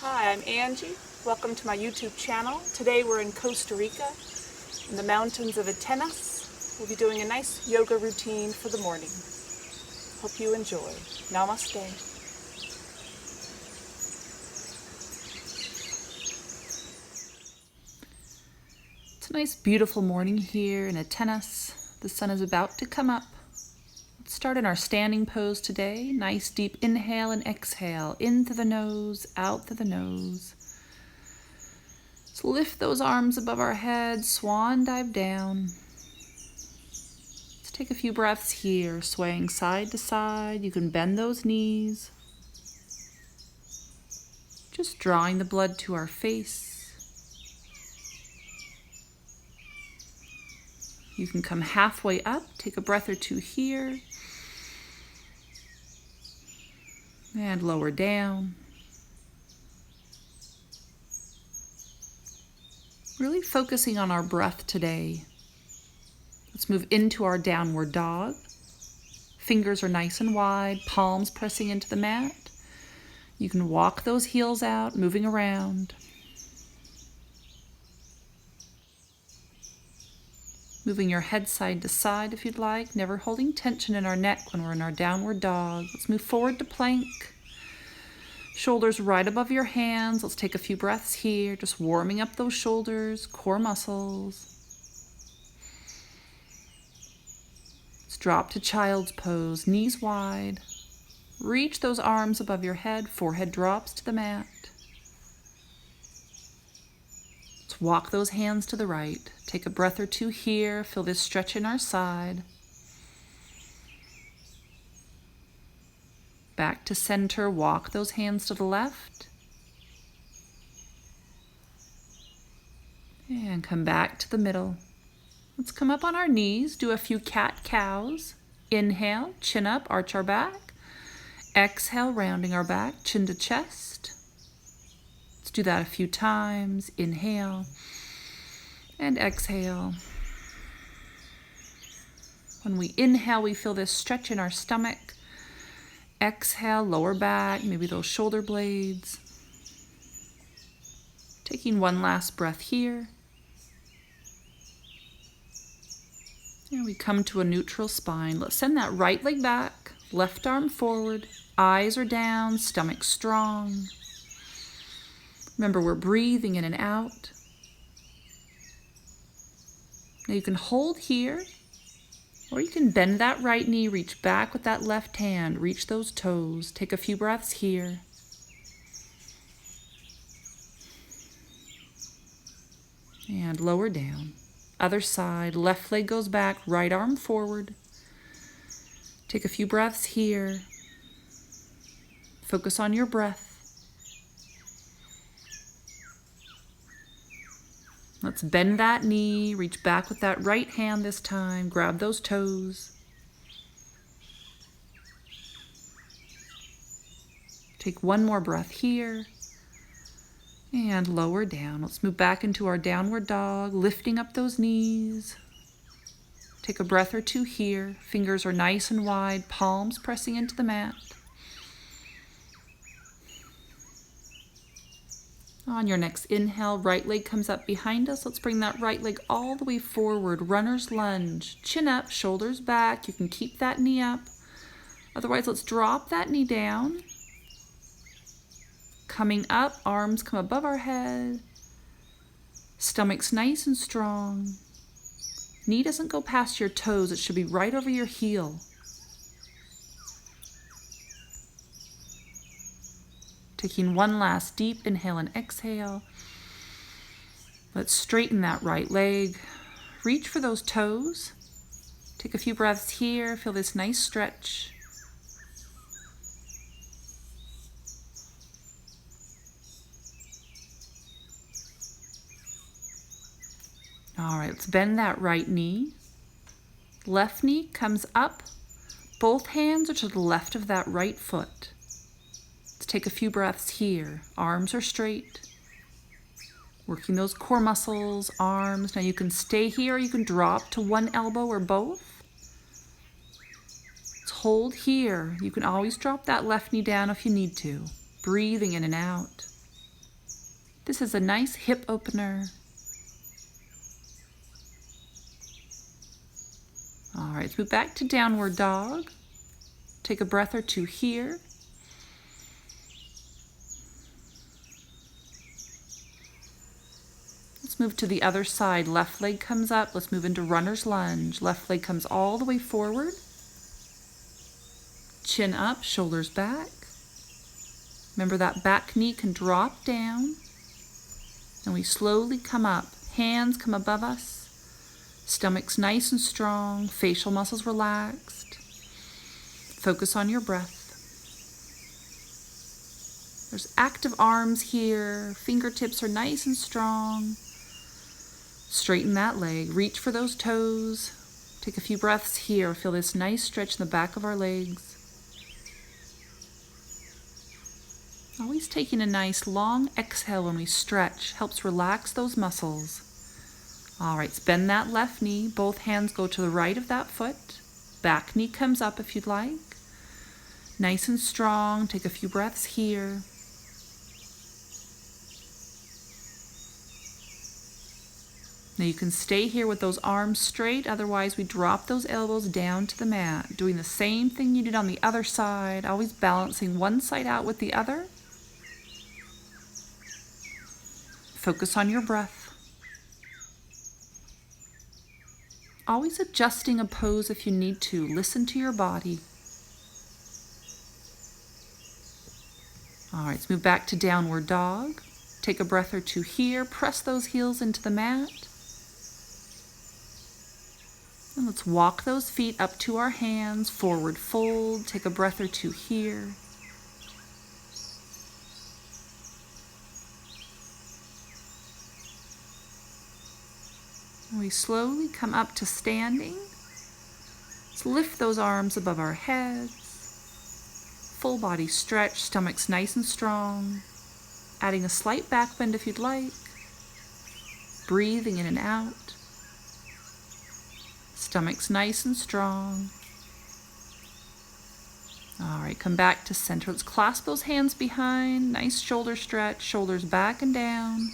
Hi, I'm Angie. Welcome to my YouTube channel. Today we're in Costa Rica, in the mountains of Atenas. We'll be doing a nice yoga routine for the morning. Hope you enjoy. Namaste. It's a nice beautiful morning here in Atenas. The sun is about to come up. Let's start in our standing pose today. Nice deep inhale and exhale. In through the nose, out through the nose. So lift those arms above our head, swan dive down. Let's take a few breaths here, swaying side to side. You can bend those knees. Just drawing the blood to our face. You can come halfway up, take a breath or two here. And lower down. Really focusing on our breath today. Let's move into our downward dog. Fingers are nice and wide, palms pressing into the mat. You can walk those heels out, moving around. Moving your head side to side if you'd like, never holding tension in our neck when we're in our downward dog. Let's move forward to plank. Shoulders right above your hands. Let's take a few breaths here, just warming up those shoulders, core muscles. Let's drop to child's pose, knees wide. Reach those arms above your head, forehead drops to the mat. Let's walk those hands to the right. Take a breath or two here, feel this stretch in our side. Back to center, walk those hands to the left. And come back to the middle. Let's come up on our knees, do a few cat-cows. Inhale, chin up, arch our back. Exhale, rounding our back, chin to chest. Let's do that a few times. Inhale and exhale. When we inhale, we feel this stretch in our stomach. Exhale, lower back, maybe those shoulder blades. Taking one last breath here. And we come to a neutral spine. Let's send that right leg back, left arm forward, eyes are down, stomach strong. Remember, we're breathing in and out. Now you can hold here, or you can bend that right knee, reach back with that left hand, reach those toes. Take a few breaths here. And lower down. Other side, left leg goes back, right arm forward. Take a few breaths here. Focus on your breath. Let's bend that knee, reach back with that right hand this time, grab those toes. Take one more breath here, and lower down. Let's move back into our downward dog, lifting up those knees. Take a breath or two here, fingers are nice and wide, palms pressing into the mat. On your next inhale, right leg comes up behind us. Let's bring that right leg all the way forward. Runner's lunge. Chin up, shoulders back. You can keep that knee up. Otherwise, let's drop that knee down. Coming up, arms come above our head. Stomach's nice and strong. Knee doesn't go past your toes. It should be right over your heel. Taking one last deep inhale and exhale. Let's straighten that right leg. Reach for those toes. Take a few breaths here. Feel this nice stretch. All right, let's bend that right knee. Left knee comes up. Both hands are to the left of that right foot. Take a few breaths here. Arms are straight. Working those core muscles, arms. Now you can stay here or you can drop to one elbow or both. Let's hold here. You can always drop that left knee down if you need to. Breathing in and out. This is a nice hip opener. All right, let's move back to downward dog. Take a breath or two here. Let's move to the other side. Left leg comes up. Let's move into runner's lunge. Left leg comes all the way forward. Chin up, shoulders back. Remember that back knee can drop down. And we slowly come up. Hands come above us. Stomach's nice and strong. Facial muscles relaxed. Focus on your breath. There's active arms here. Fingertips are nice and strong. Straighten that leg. Reach for those toes. Take a few breaths here. Feel this nice stretch in the back of our legs. Always taking a nice long exhale when we stretch. Helps relax those muscles. All right, bend that left knee. Both hands go to the right of that foot. Back knee comes up if you'd like. Nice and strong. Take a few breaths here. Now you can stay here with those arms straight. Otherwise, we drop those elbows down to the mat. Doing the same thing you did on the other side. Always balancing one side out with the other. Focus on your breath. Always adjusting a pose if you need to. Listen to your body. All right, let's move back to downward dog. Take a breath or two here. Press those heels into the mat. And let's walk those feet up to our hands. Forward fold. Take a breath or two here. And we slowly come up to standing. Let's lift those arms above our heads. Full body stretch, stomach's nice and strong. Adding a slight back bend if you'd like. Breathing in and out. Stomach's nice and strong. All right, come back to center. Let's clasp those hands behind. Nice shoulder stretch, shoulders back and down.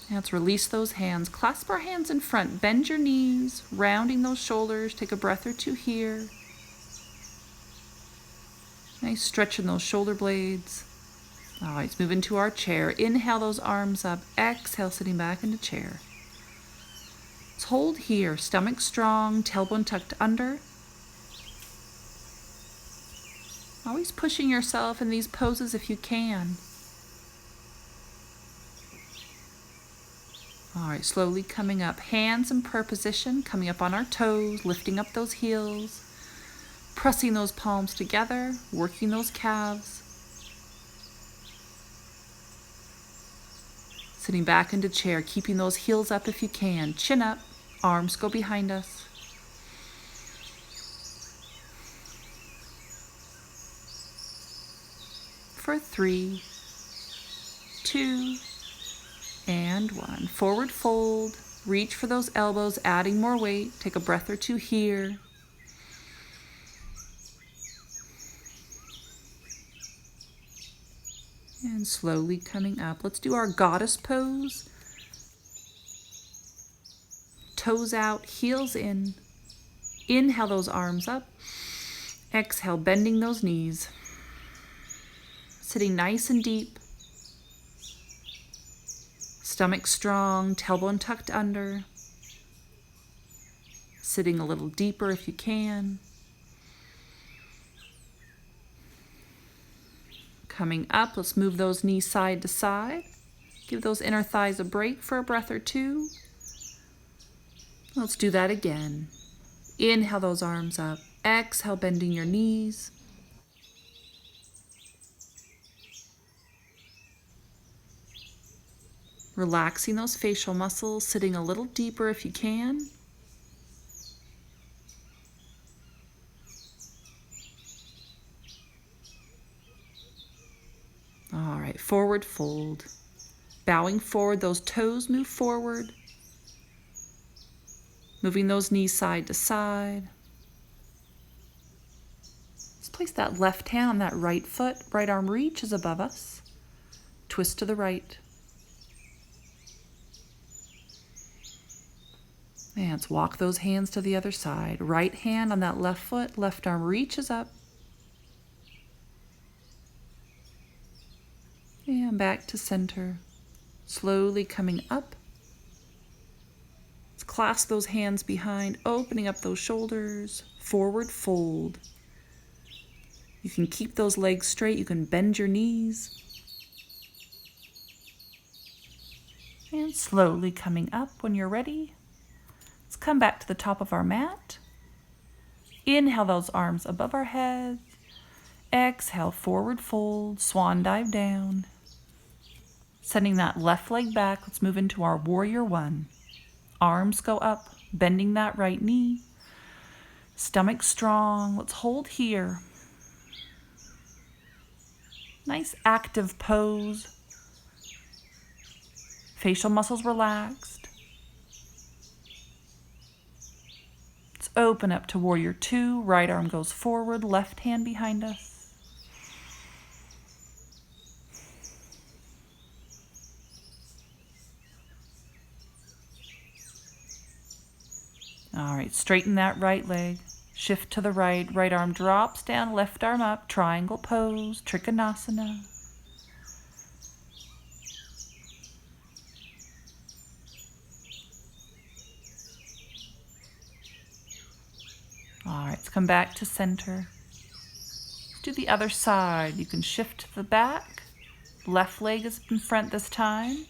Now let's release those hands. Clasp our hands in front. Bend your knees, rounding those shoulders. Take a breath or two here. Nice stretch in those shoulder blades. All right, let's move into our chair. Inhale those arms up. Exhale, sitting back into chair. Let's hold here. Stomach strong, tailbone tucked under. Always pushing yourself in these poses if you can. All right, slowly coming up. Hands in prayer position, coming up on our toes, lifting up those heels, pressing those palms together, working those calves. Sitting back into chair, keeping those heels up if you can. Chin up, arms go behind us. For 3, 2, and 1. Forward fold. Reach for those elbows, adding more weight. Take a breath or two here. And slowly coming up. Let's do our goddess pose. Toes out, heels in. Inhale those arms up. Exhale, bending those knees. Sitting nice and deep. Stomach strong, tailbone tucked under. Sitting a little deeper if you can. Coming up, let's move those knees side to side. Give those inner thighs a break for a breath or two. Let's do that again. Inhale those arms up. Exhale, bending your knees. Relaxing those facial muscles, sitting a little deeper if you can. All right, forward fold. Bowing forward, those toes move forward. Moving those knees side to side. Place that left hand on that right foot. Right arm reaches above us. Twist to the right. And let's walk those hands to the other side. Right hand on that left foot. Left arm reaches up. And back to center. Slowly coming up. Let's clasp those hands behind, opening up those shoulders. Forward fold. You can keep those legs straight. You can bend your knees. And slowly coming up when you're ready. Let's come back to the top of our mat. Inhale those arms above our heads. Exhale, forward fold, swan dive down. Sending that left leg back, let's move into our warrior one. Arms go up, bending that right knee. Stomach strong, let's hold here. Nice active pose. Facial muscles relaxed. Let's open up to warrior two. Right arm goes forward, left hand behind us. All right, straighten that right leg. Shift to the right. Right arm drops down, left arm up. Triangle pose, Trikonasana. All right, let's come back to center. Let's do the other side. You can shift to the back. Left leg is in front this time.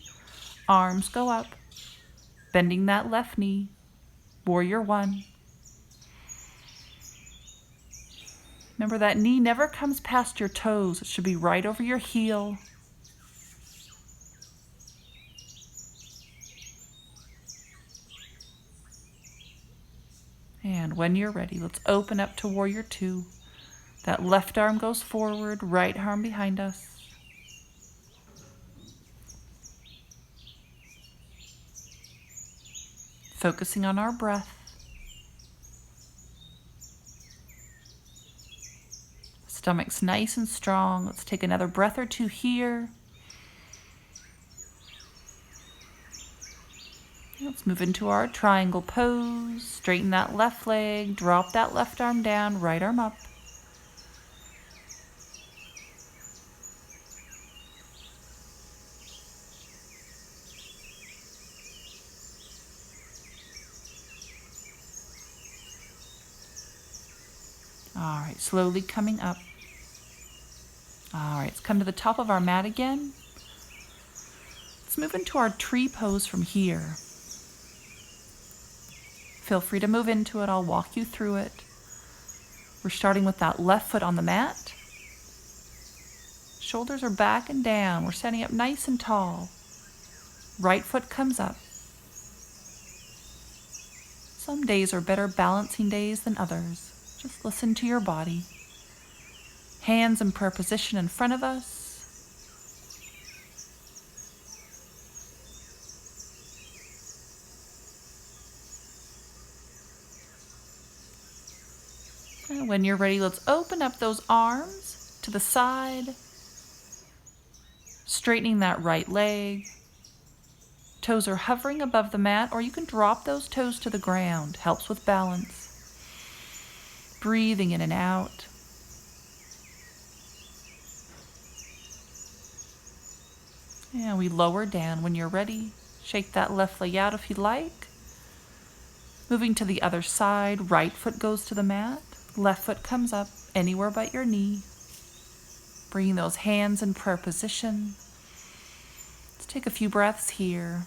Arms go up, bending that left knee. Warrior one. Remember that knee never comes past your toes. It should be right over your heel. And when you're ready, let's open up to warrior two. That left arm goes forward, right arm behind us. Focusing on our breath. Stomach's nice and strong. Let's take another breath or two here. Let's move into our triangle pose. Straighten that left leg, drop that left arm down, right arm up. All right, slowly coming up. All right, let's come to the top of our mat again. Let's move into our tree pose from here. Feel free to move into it. I'll walk you through it. We're starting with that left foot on the mat. Shoulders are back and down. We're standing up nice and tall. Right foot comes up. Some days are better balancing days than others. Just listen to your body. Hands in prayer position in front of us. And when you're ready, let's open up those arms to the side. Straightening that right leg. Toes are hovering above the mat, or you can drop those toes to the ground. Helps with balance. Breathing in and out. And we lower down. When you're ready, shake that left leg out if you like. Moving to the other side, right foot goes to the mat. Left foot comes up anywhere but your knee. Bringing those hands in prayer position. Let's take a few breaths here.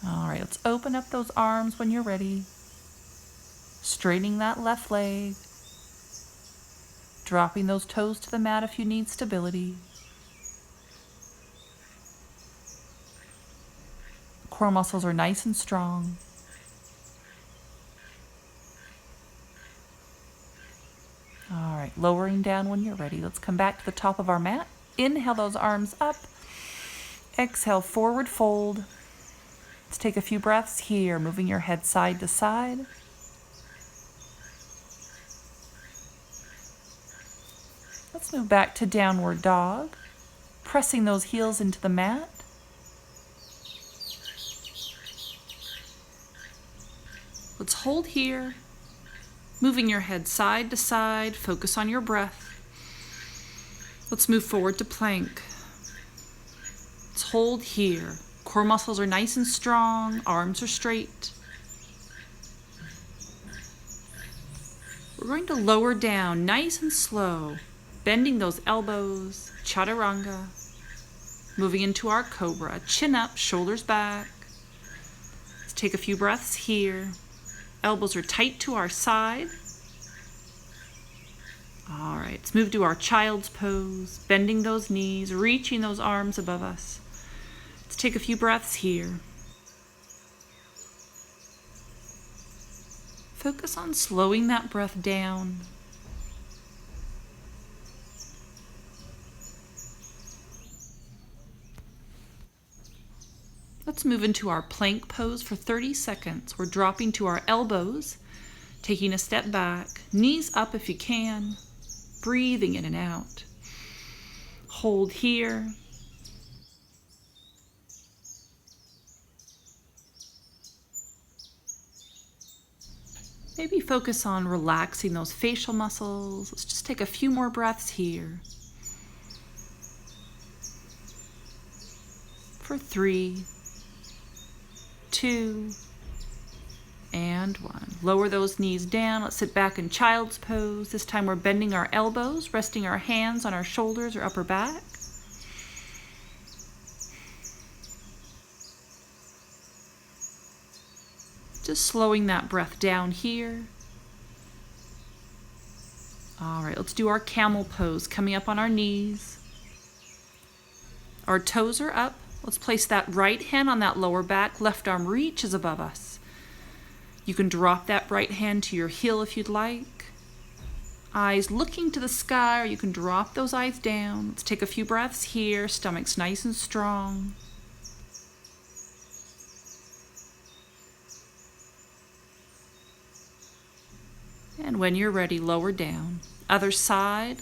All right, let's open up those arms when you're ready. Straightening that left leg. Dropping those toes to the mat if you need stability. Core muscles are nice and strong. All right, lowering down when you're ready. Let's come back to the top of our mat. Inhale those arms up. Exhale, forward fold. Let's take a few breaths here, moving your head side to side. Let's move back to downward dog, pressing those heels into the mat. Let's hold here, moving your head side to side, focus on your breath. Let's move forward to plank. Let's hold here. Core muscles are nice and strong, arms are straight. We're going to lower down nice and slow, bending those elbows, chaturanga. Moving into our cobra, chin up, shoulders back. Let's take a few breaths here. Elbows are tight to our side. All right, let's move to our child's pose, bending those knees, reaching those arms above us. Let's take a few breaths here. Focus on slowing that breath down. Let's move into our plank pose for 30 seconds. We're dropping to our elbows, taking a step back, knees up if you can, breathing in and out. Hold here. Maybe focus on relaxing those facial muscles. Let's just take a few more breaths here. For 3, 2, and 1. Lower those knees down. Let's sit back in child's pose. This time we're bending our elbows, resting our hands on our shoulders or upper back. Just slowing that breath down here. All right, let's do our camel pose, coming up on our knees. Our toes are up. Let's place that right hand on that lower back. Left arm reaches above us. You can drop that right hand to your heel if you'd like. Eyes looking to the sky, or you can drop those eyes down. Let's take a few breaths here. Stomach's nice and strong. And when you're ready, lower down. Other side.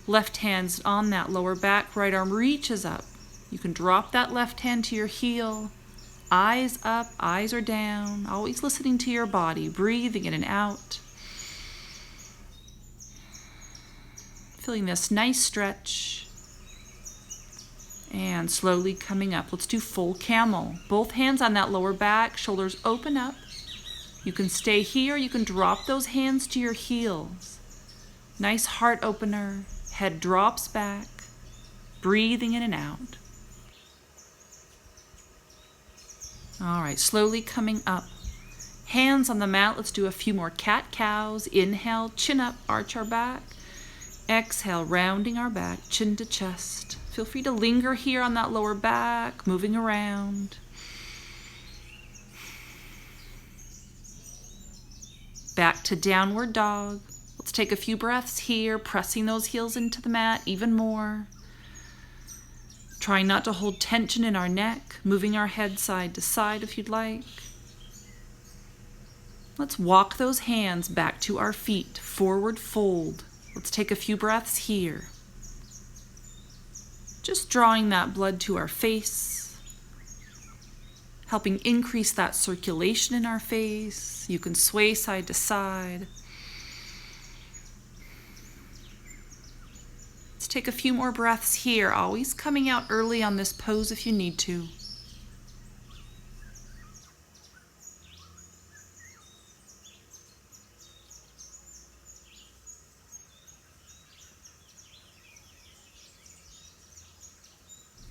Left hand's on that lower back. Right arm reaches up. You can drop that left hand to your heel. Eyes up, eyes are down. Always listening to your body, breathing in and out. Feeling this nice stretch. And slowly coming up. Let's do full camel. Both hands on that lower back, shoulders open up. You can stay here, you can drop those hands to your heels. Nice heart opener, head drops back, breathing in and out. All right, slowly coming up. Hands on the mat, let's do a few more cat-cows. Inhale, chin up, arch our back. Exhale, rounding our back, chin to chest. Feel free to linger here on that lower back, moving around. Back to downward dog. Let's take a few breaths here, pressing those heels into the mat even more. Trying not to hold tension in our neck, moving our head side to side if you'd like. Let's walk those hands back to our feet, forward fold. Let's take a few breaths here. Just drawing that blood to our face, helping increase that circulation in our face. You can sway side to side. Let's take a few more breaths here, always coming out early on this pose if you need to.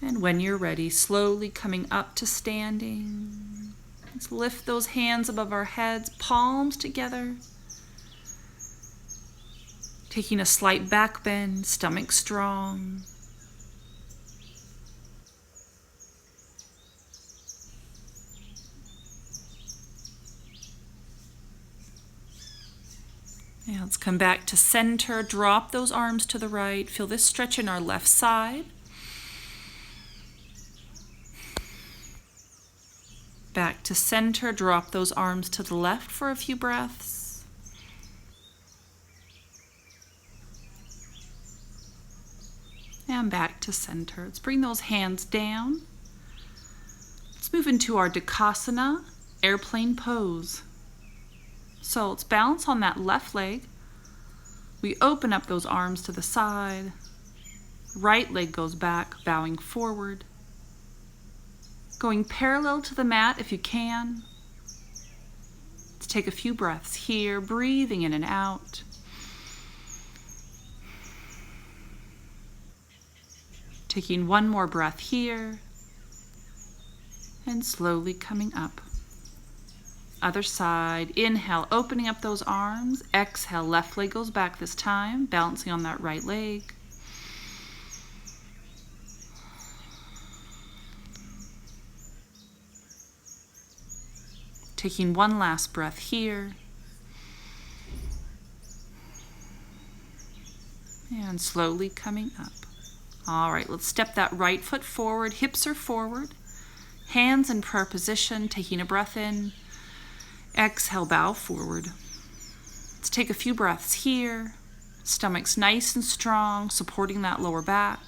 And when you're ready, slowly coming up to standing. Let's lift those hands above our heads, palms together. Taking a slight back bend, stomach strong. Now let's come back to center. Drop those arms to the right. Feel this stretch in our left side. Back to center. Drop those arms to the left for a few breaths. And back to center. Let's bring those hands down. Let's move into our Dakasana, airplane pose. So let's balance on that left leg. We open up those arms to the side. Right leg goes back, bowing forward. Going parallel to the mat if you can. Let's take a few breaths here, breathing in and out. Taking one more breath here. And slowly coming up. Other side. Inhale, opening up those arms. Exhale, left leg goes back this time, balancing on that right leg. Taking one last breath here. And slowly coming up. All right, let's step that right foot forward. Hips are forward. Hands in prayer position, taking a breath in. Exhale, bow forward. Let's take a few breaths here. Stomach's nice and strong, supporting that lower back.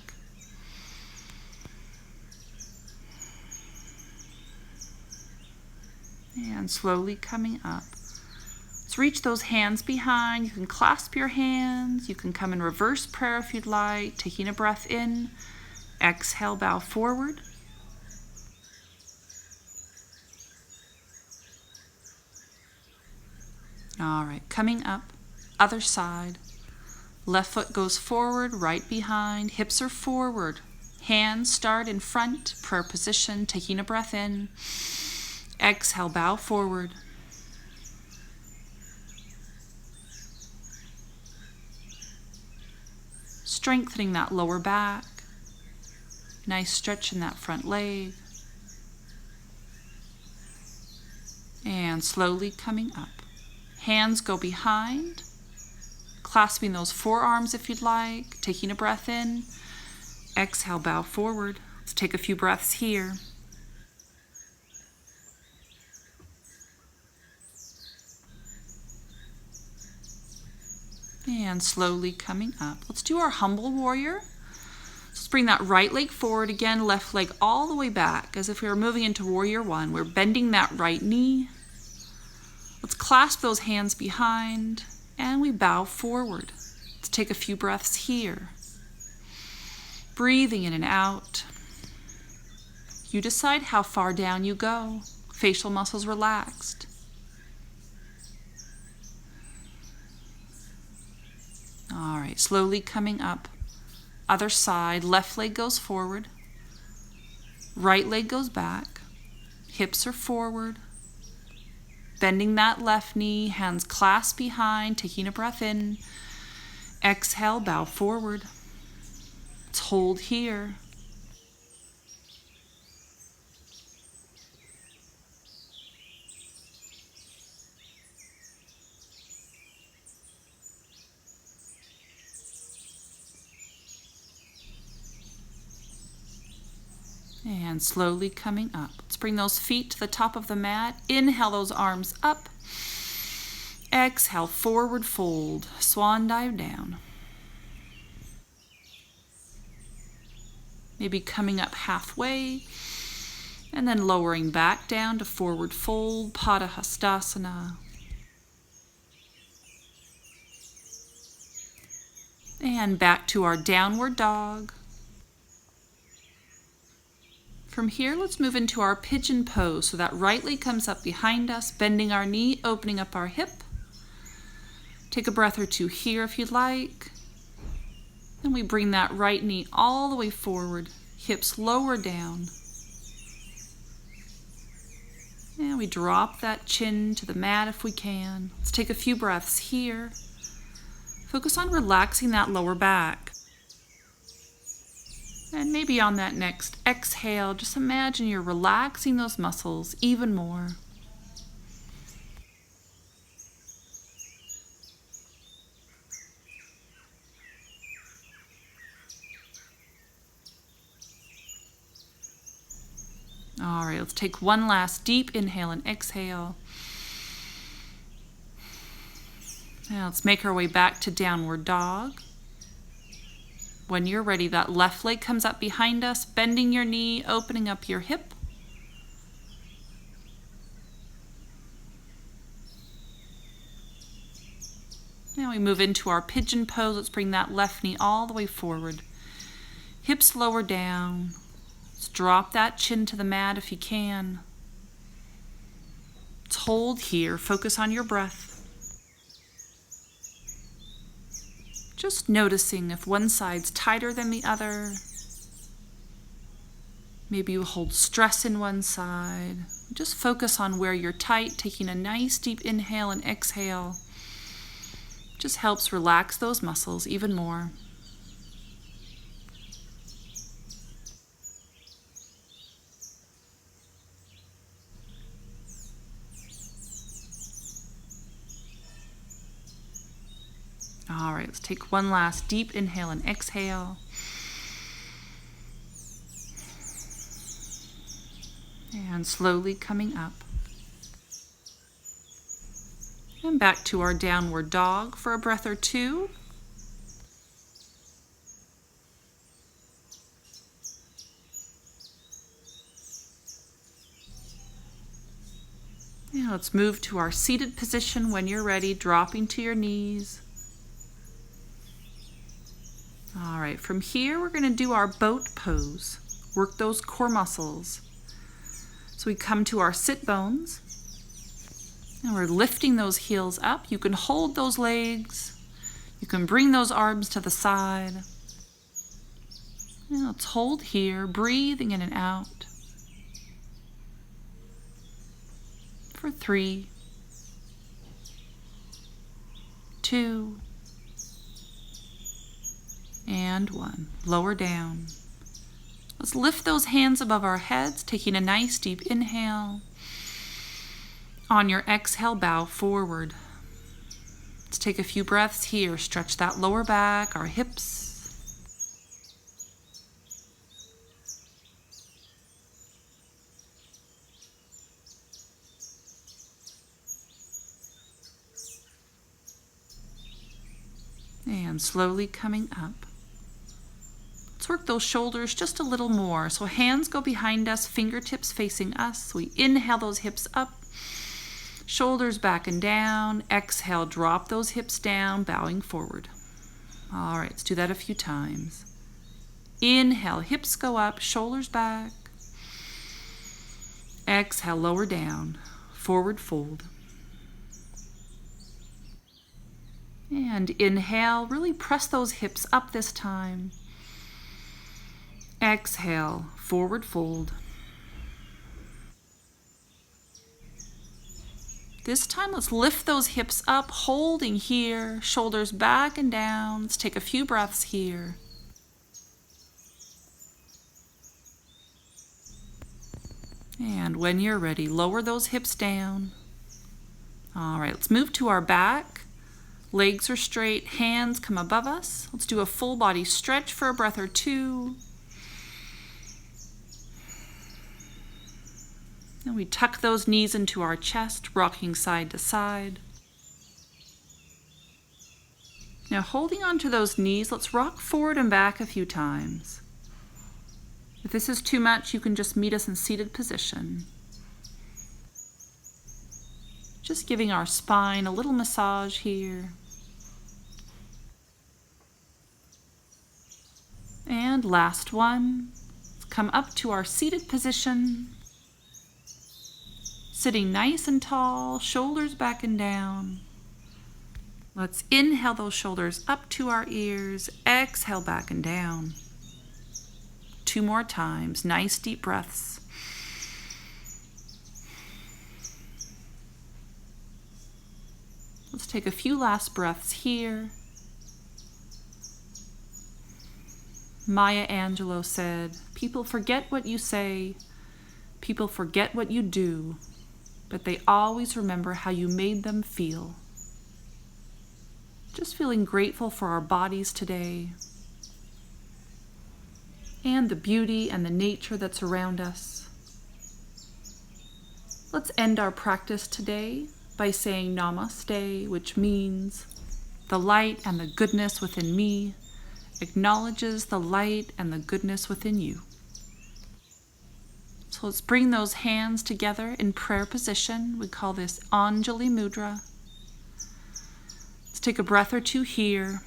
And slowly coming up. Let's reach those hands behind. You can clasp your hands. You can come in reverse prayer if you'd like. Taking a breath in. Exhale, bow forward. All right, coming up, other side. Left foot goes forward, right behind. Hips are forward. Hands start in front, prayer position, taking a breath in. Exhale, bow forward. Strengthening that lower back. Nice stretch in that front leg. And slowly coming up. Hands go behind, clasping those forearms if you'd like, taking a breath in. Exhale, bow forward. Let's take a few breaths here. And slowly coming up. Let's do our humble warrior. Let's bring that right leg forward again, left leg all the way back, as if we were moving into warrior one. We're bending that right knee. Let's clasp those hands behind, and we bow forward. Let's take a few breaths here. Breathing in and out. You decide how far down you go. Facial muscles relaxed. All right, slowly coming up. Other side, left leg goes forward. Right leg goes back. Hips are forward. Bending that left knee, hands clasped behind, taking a breath in. Exhale, bow forward. Let's hold here. And slowly coming up. Let's bring those feet to the top of the mat. Inhale those arms up. Exhale, forward fold. Swan dive down. Maybe coming up halfway. And then lowering back down to forward fold, Padahastasana. And back to our downward dog. From here, let's move into our pigeon pose. So that right leg comes up behind us, bending our knee, opening up our hip. Take a breath or two here if you'd like. Then we bring that right knee all the way forward, hips lower down. And we drop that chin to the mat if we can. Let's take a few breaths here. Focus on relaxing that lower back. And maybe on that next exhale, just imagine you're relaxing those muscles even more. All right, let's take one last deep inhale and exhale. Now let's make our way back to downward dog. When you're ready, that left leg comes up behind us, bending your knee, opening up your hip. Now we move into our pigeon pose. Let's bring that left knee all the way forward. Hips lower down. Let's drop that chin to the mat if you can. Let's hold here. Focus on your breath. Just noticing if one side's tighter than the other. Maybe you hold stress in one side. Just focus on where you're tight, taking a nice deep inhale and exhale. Just helps relax those muscles even more. All right, let's take one last deep inhale and exhale. And slowly coming up. And back to our downward dog for a breath or two. Now let's move to our seated position when you're ready, dropping to your knees. All right, from here we're going to do our boat pose. Work those core muscles. So we come to our sit bones. And we're lifting those heels up. You can hold those legs. You can bring those arms to the side. And let's hold here, breathing in and out. For 3, 2, and 1. Lower down. Let's lift those hands above our heads, taking a nice deep inhale. On your exhale, bow forward. Let's take a few breaths here. Stretch that lower back, our hips. And slowly coming up. Let's work those shoulders just a little more. So hands go behind us, fingertips facing us. We inhale those hips up, shoulders back and down. Exhale, drop those hips down, bowing forward. All right, let's do that a few times. Inhale, hips go up, shoulders back. Exhale, lower down, forward fold. And inhale, really press those hips up this time. Exhale, forward fold. This time, let's lift those hips up, holding here, shoulders back and down. Let's take a few breaths here. And when you're ready, lower those hips down. All right, let's move to our back. Legs are straight, hands come above us. Let's do a full body stretch for a breath or two. And we tuck those knees into our chest, rocking side to side. Now holding onto those knees, let's rock forward and back a few times. If this is too much, you can just meet us in seated position. Just giving our spine a little massage here. And last one. Let's come up to our seated position. Sitting nice and tall, shoulders back and down. Let's inhale those shoulders up to our ears. Exhale back and down. 2 more times. Nice deep breaths. Let's take a few last breaths here. Maya Angelou said, "People forget what you say, people forget what you do, but they always remember how you made them feel." Just feeling grateful for our bodies today and the beauty and the nature that's around us. Let's end our practice today by saying Namaste, which means the light and the goodness within me acknowledges the light and the goodness within you. So let's bring those hands together in prayer position. We call this Anjali Mudra. Let's take a breath or two here.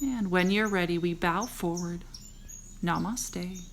And when you're ready, we bow forward. Namaste.